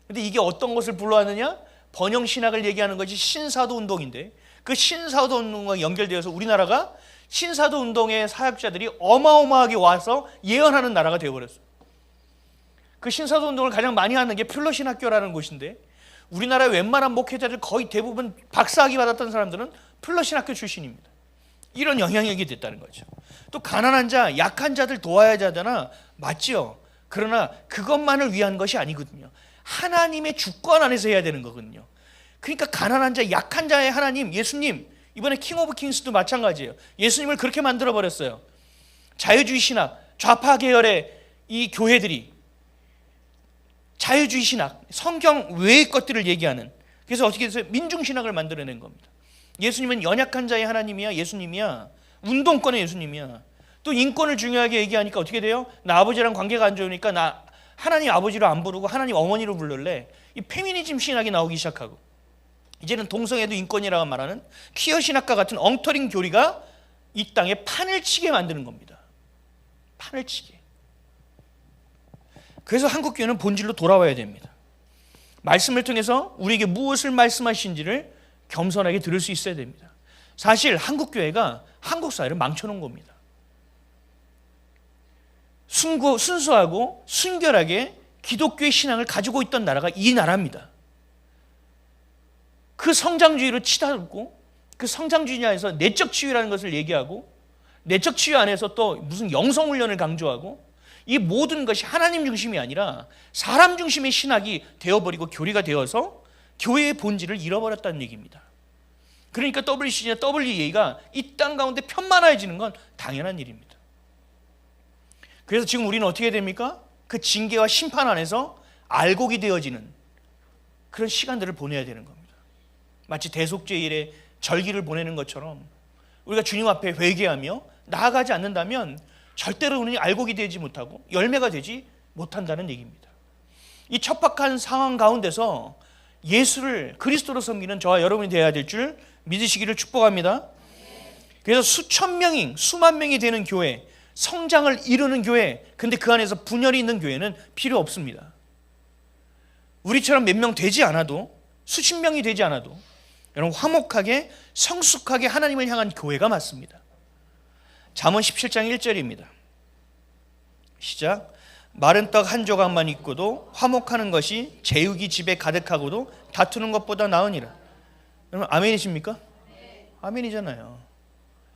그런데 이게 어떤 것을 불러왔느냐? 번영신학을 얘기하는 것이 신사도운동인데 그 신사도운동과 연결되어서 우리나라가 신사도운동의 사역자들이 어마어마하게 와서 예언하는 나라가 되어버렸어요. 그 신사도운동을 가장 많이 하는 게 플러신학교라는 곳인데 우리나라의 웬만한 목회자들 거의 대부분 박사학위 받았던 사람들은 플러신학교 출신입니다. 이런 영향력이 됐다는 거죠. 또 가난한 자, 약한 자들 도와야 하잖아. 맞죠? 그러나 그것만을 위한 것이 아니거든요. 하나님의 주권 안에서 해야 되는 거거든요. 그러니까 가난한 자, 약한 자의 하나님, 예수님, 이번에 킹 오브 킹스도 마찬가지예요. 예수님을 그렇게 만들어버렸어요. 자유주의 신학, 좌파 계열의 이 교회들이 자유주의 신학, 성경 외의 것들을 얘기하는, 그래서 어떻게 해서 민중신학을 만들어낸 겁니다. 예수님은 연약한 자의 하나님이야, 예수님이야. 운동권의 예수님이야. 또 인권을 중요하게 얘기하니까 어떻게 돼요? 나 아버지랑 관계가 안 좋으니까 나 하나님 아버지로 안 부르고 하나님 어머니로 부를래. 이 페미니즘 신학이 나오기 시작하고 이제는 동성애도 인권이라고 말하는 퀴어 신학과 같은 엉터린 교리가 이 땅에 판을 치게 만드는 겁니다. 판을 치게. 그래서 한국교회는 본질로 돌아와야 됩니다. 말씀을 통해서 우리에게 무엇을 말씀하신지를 겸손하게 들을 수 있어야 됩니다. 사실 한국교회가 한국 사회를 망쳐놓은 겁니다. 순수하고 순결하게 기독교의 신앙을 가지고 있던 나라가 이 나라입니다. 그 성장주의로 치닫고 그 성장주의 안에서 내적 치유라는 것을 얘기하고 내적 치유 안에서 또 무슨 영성훈련을 강조하고 이 모든 것이 하나님 중심이 아니라 사람 중심의 신학이 되어버리고 교리가 되어서 교회의 본질을 잃어버렸다는 얘기입니다. 그러니까 WCG나 WEA가 이 땅 가운데 편만해지는 건 당연한 일입니다. 그래서 지금 우리는 어떻게 됩니까? 그 징계와 심판 안에서 알곡이 되어지는 그런 시간들을 보내야 되는 겁니다. 마치 대속죄일에 절기를 보내는 것처럼 우리가 주님 앞에 회개하며 나아가지 않는다면 절대로 우리는 알곡이 되지 못하고 열매가 되지 못한다는 얘기입니다. 이 척박한 상황 가운데서 예수를 그리스도로 섬기는 저와 여러분이 되어야 될 줄 믿으시기를 축복합니다. 그래서 수천 명이, 수만 명이 되는 교회, 성장을 이루는 교회, 근데 그 안에서 분열이 있는 교회는 필요 없습니다. 우리처럼 몇 명 되지 않아도, 수십 명이 되지 않아도 여러분 화목하게 성숙하게 하나님을 향한 교회가 맞습니다. 잠언 17장 1절입니다. 시작. 마른 떡 한 조각만 있고도 화목하는 것이 제육이 집에 가득하고도 다투는 것보다 나으니라. 여러분 아멘이십니까? 아멘이잖아요.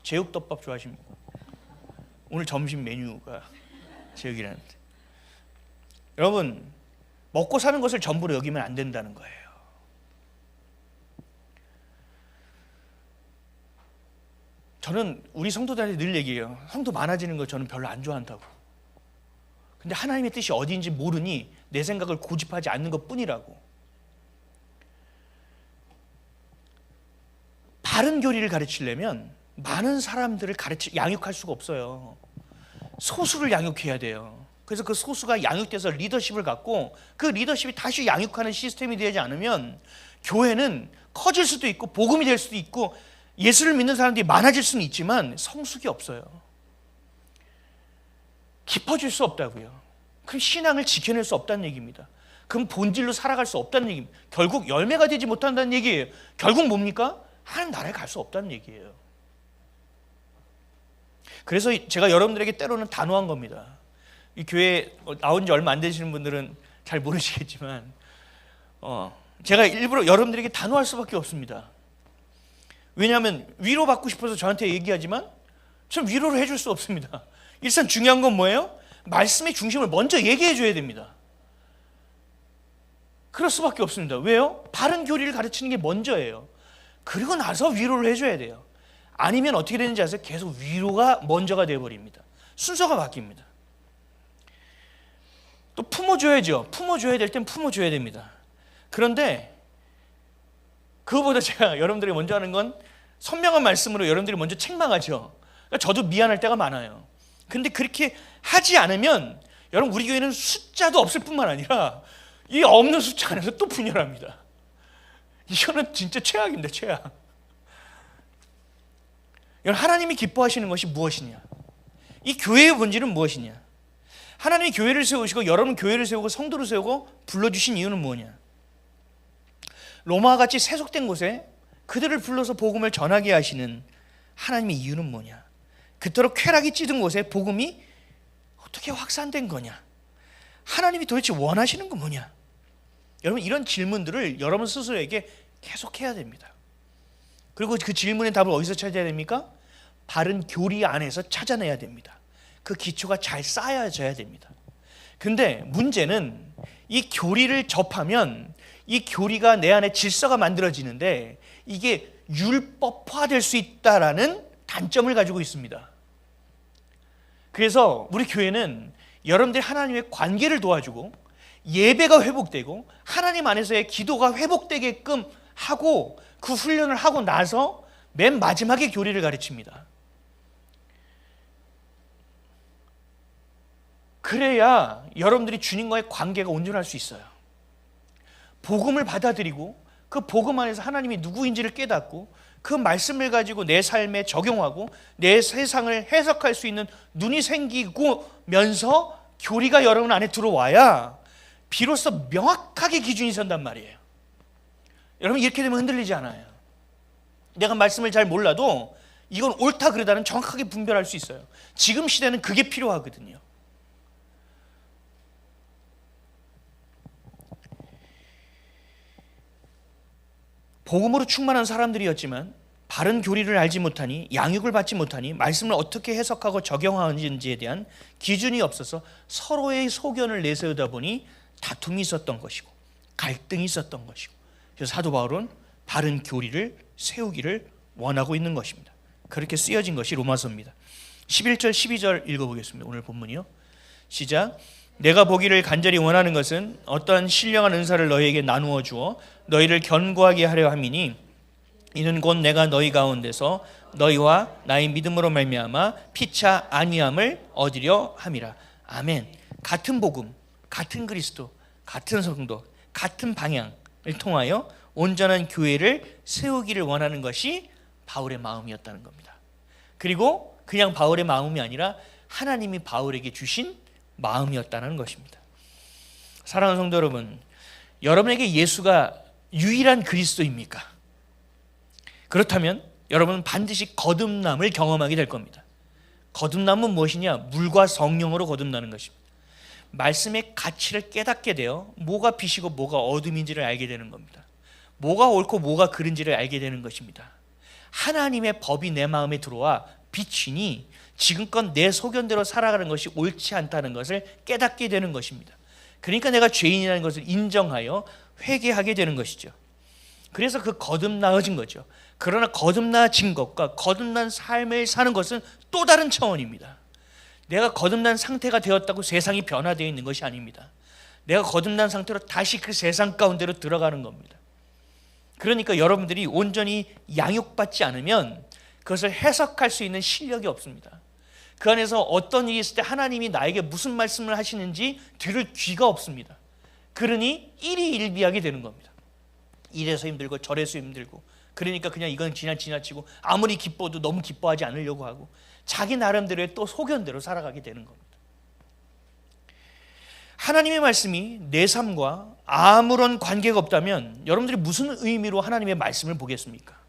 제육덮밥 좋아하십니까? 오늘 점심 메뉴가 제육이라는데, 여러분 먹고 사는 것을 전부로 여기면 안 된다는 거예요. 저는 우리 성도들한테 늘 얘기해요. 성도 많아지는 거 저는 별로 안 좋아한다고. 근데 하나님의 뜻이 어디인지 모르니 내 생각을 고집하지 않는 것뿐이라고. 바른 교리를 가르치려면 많은 사람들을 양육할 수가 없어요. 소수를 양육해야 돼요. 그래서 그 소수가 양육돼서 리더십을 갖고 그 리더십이 다시 양육하는 시스템이 되지 않으면 교회는 커질 수도 있고 복음이 될 수도 있고 예수를 믿는 사람들이 많아질 수는 있지만 성숙이 없어요. 깊어질 수 없다고요. 그럼 신앙을 지켜낼 수 없다는 얘기입니다. 그럼 본질로 살아갈 수 없다는 얘기입니다. 결국 열매가 되지 못한다는 얘기예요. 결국 뭡니까? 하나님 나라에 갈 수 없다는 얘기예요. 그래서 제가 여러분들에게 때로는 단호한 겁니다. 이 교회 나온 지 얼마 안 되시는 분들은 잘 모르시겠지만 제가 일부러 여러분들에게 단호할 수밖에 없습니다. 왜냐하면 위로받고 싶어서 저한테 얘기하지만 전 위로를 해줄 수 없습니다. 일단 중요한 건 뭐예요? 말씀의 중심을 먼저 얘기해 줘야 됩니다. 그럴 수밖에 없습니다. 왜요? 바른 교리를 가르치는 게 먼저예요. 그리고 나서 위로를 해줘야 돼요. 아니면 어떻게 되는지 아세요? 계속 위로가 먼저가 되어버립니다. 순서가 바뀝니다. 또 품어줘야죠. 품어줘야 될 땐 품어줘야 됩니다. 그런데 그거보다 제가 여러분들이 먼저 하는 건 선명한 말씀으로 여러분들이 먼저 책망하죠. 그러니까 저도 미안할 때가 많아요. 근데 그렇게 하지 않으면 여러분 우리 교회는 숫자도 없을 뿐만 아니라 이 없는 숫자 안에서 또 분열합니다. 이거는 진짜 최악입니다. 최악. 여러분 하나님이 기뻐하시는 것이 무엇이냐? 이 교회의 본질은 무엇이냐? 하나님이 교회를 세우시고 여러분 교회를 세우고 성도를 세우고 불러주신 이유는 뭐냐? 로마와 같이 세속된 곳에 그들을 불러서 복음을 전하게 하시는 하나님의 이유는 뭐냐? 그토록 쾌락이 찌든 곳에 복음이 어떻게 확산된 거냐? 하나님이 도대체 원하시는 건 뭐냐? 여러분 이런 질문들을 여러분 스스로에게 계속해야 됩니다. 그리고 그 질문의 답을 어디서 찾아야 됩니까? 바른 교리 안에서 찾아내야 됩니다. 그 기초가 잘 쌓여져야 됩니다. 근데 문제는 이 교리를 접하면 이 교리가 내 안에 질서가 만들어지는데 이게 율법화될 수 있다라는 단점을 가지고 있습니다. 그래서 우리 교회는 여러분들이 하나님의 관계를 도와주고 예배가 회복되고 하나님 안에서의 기도가 회복되게끔 하고 그 훈련을 하고 나서 맨 마지막에 교리를 가르칩니다. 그래야 여러분들이 주님과의 관계가 온전할 수 있어요. 복음을 받아들이고 그 복음 안에서 하나님이 누구인지를 깨닫고 그 말씀을 가지고 내 삶에 적용하고 내 세상을 해석할 수 있는 눈이 생기면서 교리가 여러분 안에 들어와야 비로소 명확하게 기준이 선단 말이에요. 여러분 이렇게 되면 흔들리지 않아요. 내가 말씀을 잘 몰라도 이건 옳다 그르다는 정확하게 분별할 수 있어요. 지금 시대는 그게 필요하거든요. 복음으로 충만한 사람들이었지만 바른 교리를 알지 못하니 양육을 받지 못하니 말씀을 어떻게 해석하고 적용하는지에 대한 기준이 없어서 서로의 소견을 내세우다 보니 다툼이 있었던 것이고 갈등이 있었던 것이고 그래서 사도 바울은 바른 교리를 세우기를 원하고 있는 것입니다. 그렇게 쓰여진 것이 로마서입니다. 11절 12절 읽어보겠습니다. 오늘 본문이요. 시작. 내가 보기를 간절히 원하는 것은 어떠한 신령한 은사를 너희에게 나누어 주어 너희를 견고하게 하려 함이니 이는 곧 내가 너희 가운데서 너희와 나의 믿음으로 말미암아 피차 안위함을 얻으려 함이라. 아멘. 같은 복음, 같은 그리스도, 같은 성도, 같은 방향을 통하여 온전한 교회를 세우기를 원하는 것이 바울의 마음이었다는 겁니다. 그리고 그냥 바울의 마음이 아니라 하나님이 바울에게 주신 마음이었다는 것입니다. 사랑하는 성도 여러분, 여러분에게 예수가 유일한 그리스도입니까? 그렇다면 여러분은 반드시 거듭남을 경험하게 될 겁니다. 거듭남은 무엇이냐? 물과 성령으로 거듭나는 것입니다. 말씀의 가치를 깨닫게 되어 뭐가 빛이고 뭐가 어둠인지를 알게 되는 겁니다. 뭐가 옳고 뭐가 그른지를 알게 되는 것입니다. 하나님의 법이 내 마음에 들어와 비치니 지금껏 내 소견대로 살아가는 것이 옳지 않다는 것을 깨닫게 되는 것입니다. 그러니까 내가 죄인이라는 것을 인정하여 회개하게 되는 것이죠. 그래서 그 거듭나어진 거죠. 그러나 거듭나진 것과 거듭난 삶을 사는 것은 또 다른 차원입니다. 내가 거듭난 상태가 되었다고 세상이 변화되어 있는 것이 아닙니다. 내가 거듭난 상태로 다시 그 세상 가운데로 들어가는 겁니다. 그러니까 여러분들이 온전히 양육받지 않으면 그것을 해석할 수 있는 실력이 없습니다. 그 안에서 어떤 일이 있을 때 하나님이 나에게 무슨 말씀을 하시는지 들을 귀가 없습니다. 그러니 일희일비하게 되는 겁니다. 이래서 힘들고 저래서 힘들고, 그러니까 그냥 이건 지나치고 아무리 기뻐도 너무 기뻐하지 않으려고 하고 자기 나름대로의 또 소견대로 살아가게 되는 겁니다. 하나님의 말씀이 내 삶과 아무런 관계가 없다면 여러분들이 무슨 의미로 하나님의 말씀을 보겠습니까?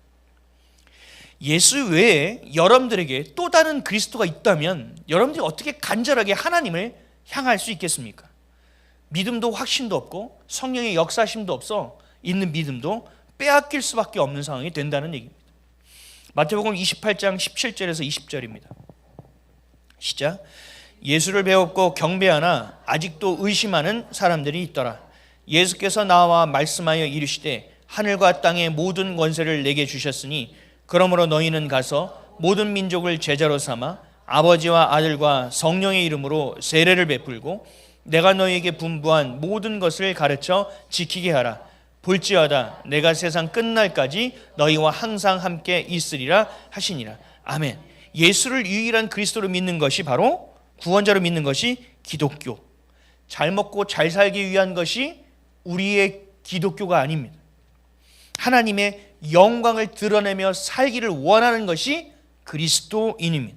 예수 외에 여러분들에게 또 다른 그리스도가 있다면 여러분들이 어떻게 간절하게 하나님을 향할 수 있겠습니까? 믿음도 확신도 없고 성령의 역사심도 없어 있는 믿음도 빼앗길 수밖에 없는 상황이 된다는 얘기입니다. 마태복음 28장 17절에서 20절입니다. 시작. 예수를 배웠고 경배하나 아직도 의심하는 사람들이 있더라. 예수께서 나와 말씀하여 이르시되 하늘과 땅의 모든 권세를 내게 주셨으니 그러므로 너희는 가서 모든 민족을 제자로 삼아 아버지와 아들과 성령의 이름으로 세례를 베풀고 내가 너희에게 분부한 모든 것을 가르쳐 지키게 하라. 볼지어다 내가 세상 끝날까지 너희와 항상 함께 있으리라 하시니라. 아멘. 예수를 유일한 그리스도로 믿는 것이 바로 구원자로 믿는 것이 기독교. 잘 먹고 잘 살기 위한 것이 우리의 기독교가 아닙니다. 하나님의 영광을 드러내며 살기를 원하는 것이 그리스도인입니다.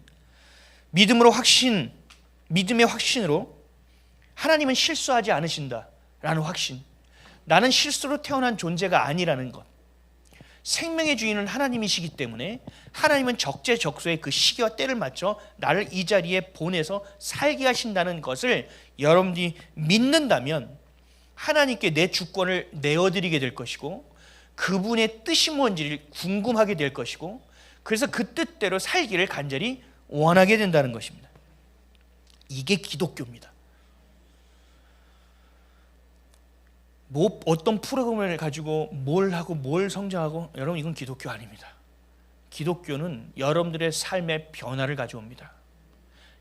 믿음의 확신으로 하나님은 실수하지 않으신다라는 확신, 나는 실수로 태어난 존재가 아니라는 것, 생명의 주인은 하나님이시기 때문에 하나님은 적재적소에 그 시기와 때를 맞춰 나를 이 자리에 보내서 살게 하신다는 것을 여러분들이 믿는다면 하나님께 내 주권을 내어드리게 될 것이고 그분의 뜻이 뭔지를 궁금하게 될 것이고 그래서 그 뜻대로 살기를 간절히 원하게 된다는 것입니다. 이게 기독교입니다. 뭐 어떤 프로그램을 가지고 뭘 하고 뭘 성장하고, 여러분 이건 기독교 아닙니다. 기독교는 여러분들의 삶의 변화를 가져옵니다.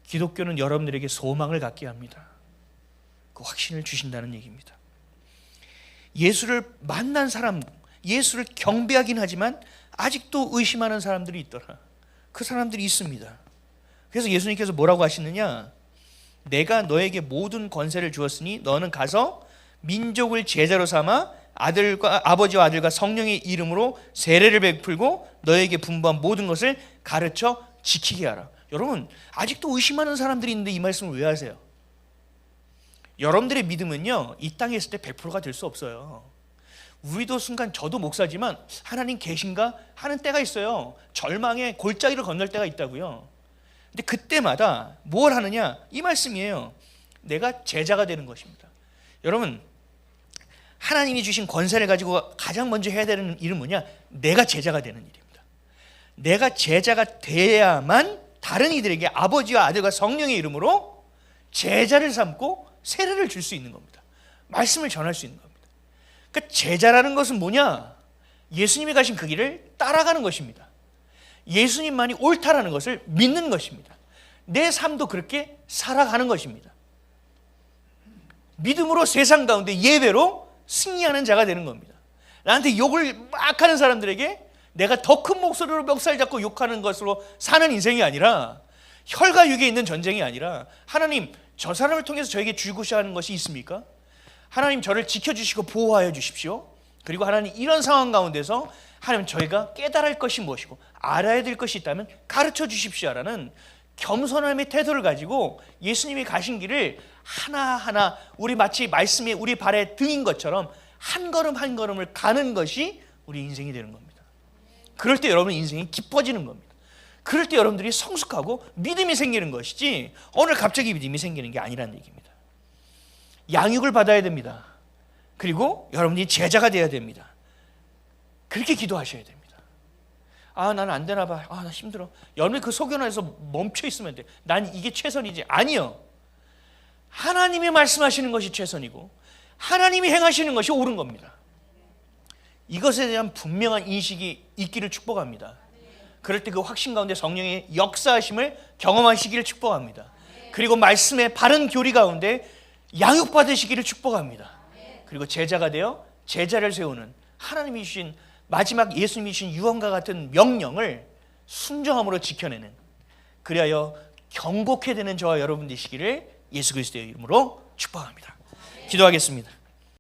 기독교는 여러분들에게 소망을 갖게 합니다. 그 확신을 주신다는 얘기입니다. 예수를 만난 사람, 예수를 경배하긴 하지만 아직도 의심하는 사람들이 있더라. 그 사람들이 있습니다. 그래서 예수님께서 뭐라고 하시느냐? 내가 너에게 모든 권세를 주었으니 너는 가서 민족을 제자로 삼아 아버지와 아들과 성령의 이름으로 세례를 베풀고 너에게 분부한 모든 것을 가르쳐 지키게 하라. 여러분 아직도 의심하는 사람들이 있는데 이 말씀을 왜 하세요? 여러분들의 믿음은요 이 땅에 있을 때 100%가 될 수 없어요. 우리도 순간 저도 목사지만 하나님 계신가 하는 때가 있어요. 절망의 골짜기를 건널 때가 있다고요. 근데 그때마다 뭘 하느냐? 이 말씀이에요. 내가 제자가 되는 것입니다. 여러분 하나님이 주신 권세를 가지고 가장 먼저 해야 되는 일은 뭐냐? 내가 제자가 되는 일입니다. 내가 제자가 돼야만 다른 이들에게 아버지와 아들과 성령의 이름으로 제자를 삼고 세례를 줄 수 있는 겁니다. 말씀을 전할 수 있는 겁니다. 그러니까 제자라는 것은 뭐냐? 예수님이 가신 그 길을 따라가는 것입니다. 예수님만이 옳다라는 것을 믿는 것입니다. 내 삶도 그렇게 살아가는 것입니다. 믿음으로 세상 가운데 예배로 승리하는 자가 되는 겁니다. 나한테 욕을 막 하는 사람들에게 내가 더 큰 목소리로 멱살 잡고 욕하는 것으로 사는 인생이 아니라, 혈과 육에 있는 전쟁이 아니라 하나님 저 사람을 통해서 저에게 주고자 하는 것이 있습니까? 하나님 저를 지켜주시고 보호하여 주십시오. 그리고 하나님 이런 상황 가운데서 하나님 저희가 깨달을 것이 무엇이고 알아야 될 것이 있다면 가르쳐 주십시오라는 겸손함의 태도를 가지고 예수님이 가신 길을 하나하나 우리 마치 말씀이 우리 발에 등인 것처럼 한 걸음 한 걸음을 가는 것이 우리 인생이 되는 겁니다. 그럴 때 여러분 인생이 기뻐지는 겁니다. 그럴 때 여러분들이 성숙하고 믿음이 생기는 것이지 오늘 갑자기 믿음이 생기는 게 아니라는 얘기입니다. 양육을 받아야 됩니다. 그리고 여러분이 제자가 되어야 됩니다. 그렇게 기도하셔야 됩니다. 아, 나는 안 되나 봐. 아, 나 힘들어. 여러분이 그 소견에서 멈춰 있으면 돼. 난 이게 최선이지. 아니요. 하나님이 말씀하시는 것이 최선이고 하나님이 행하시는 것이 옳은 겁니다. 이것에 대한 분명한 인식이 있기를 축복합니다. 그럴 때 그 확신 가운데 성령의 역사하심을 경험하시기를 축복합니다. 그리고 말씀의 바른 교리 가운데 양육받으시기를 축복합니다. 그리고 제자가 되어 제자를 세우는 하나님이 주신 마지막 예수님이 주신 유언과 같은 명령을 순종함으로 지켜내는, 그리하여 경고케 되는 저와 여러분 되시기를 예수 그리스도의 이름으로 축복합니다. 기도하겠습니다.